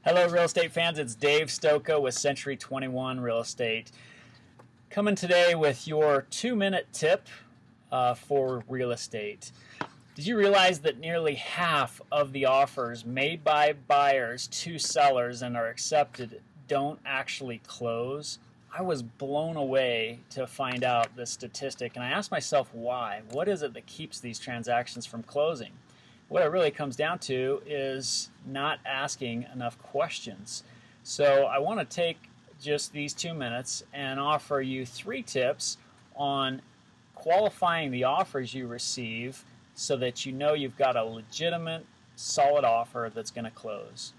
Hello, real estate fans. It's Dave Stokoe with Century 21 Real Estate. Coming today with your 2-minute tip for real estate. Did you realize that nearly half of the offers made by buyers to sellers and are accepted don't actually close? I was blown away to find out this statistic, and I asked myself why. What is it that keeps these transactions from closing? What it really comes down to is not asking enough questions. So I want to take just these 2 minutes and offer you 3 tips on qualifying the offers you receive so that you know you've got a legitimate, solid offer that's going to close.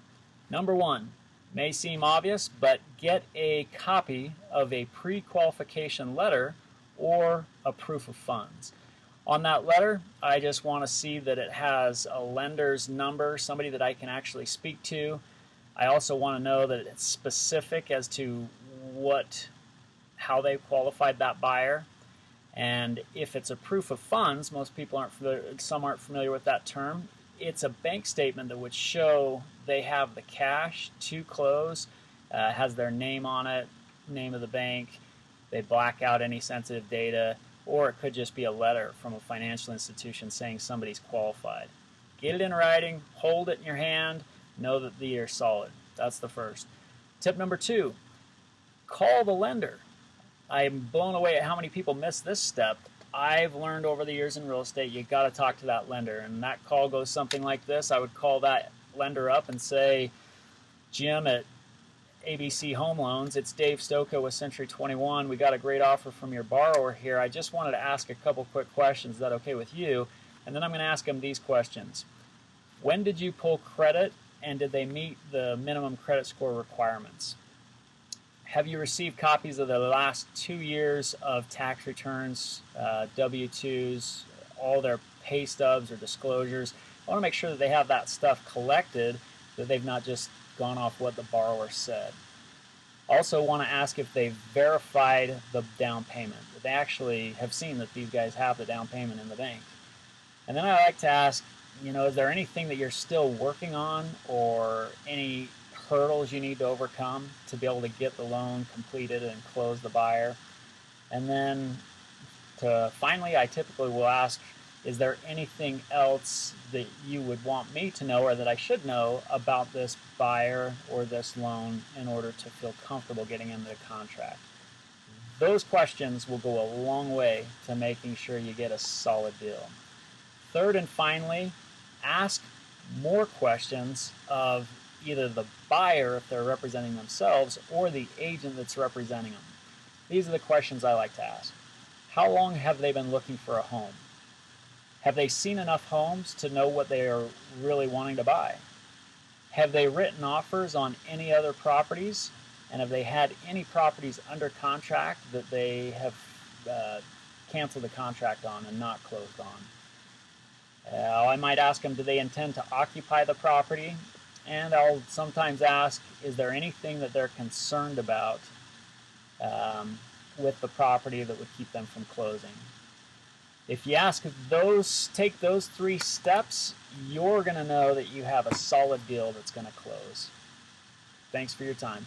Number 1, may seem obvious, but get a copy of a pre-qualification letter or a proof of funds. On that letter, I just want to see that it has a lender's number, somebody that I can actually speak to. I also want to know that it's specific as to how they qualified that buyer. And if it's a proof of funds, most people aren't familiar, some aren't familiar with that term. It's a bank statement that would show they have the cash to close, has their name on it, name of the bank. They black out any sensitive data. Or it could just be a letter from a financial institution saying somebody's qualified. Get it in writing, hold it in your hand, know that you're solid. That's the first. Tip number 2, call the lender. I'm blown away at how many people miss this step. I've learned over the years in real estate, you got to talk to that lender. And that call goes something like this. I would call that lender up and say, Jim at ABC Home Loans, it's Dave Stokoe with Century 21. We got a great offer from your borrower here. I just wanted to ask a couple quick questions. Is that okay with you? And then I'm going to ask them these questions. When did you pull credit, and did they meet the minimum credit score requirements? Have you received copies of the last 2 years of tax returns, W-2s, all their pay stubs or disclosures? I want to make sure that they have that stuff collected, that they've not just gone off what the borrower said. Also want to ask if they've verified the down payment, that they actually have seen that these guys have the down payment in the bank. And then I like to ask, is there anything that you're still working on or any hurdles you need to overcome to be able to get the loan completed and close the buyer? And then finally, I typically will ask, is there anything else that you would want me to know or that I should know about this buyer or this loan in order to feel comfortable getting into the contract? Those questions will go a long way to making sure you get a solid deal. Third and finally, ask more questions of either the buyer if they're representing themselves or the agent that's representing them. These are the questions I like to ask. How long have they been looking for a home? Have they seen enough homes to know what they are really wanting to buy? Have they written offers on any other properties? And have they had any properties under contract that they have canceled the contract on and not closed on? I might ask them, do they intend to occupy the property? And I'll sometimes ask, is there anything that they're concerned about with the property that would keep them from closing? If you take those 3 steps, you're going to know that you have a solid deal that's going to close. Thanks for your time.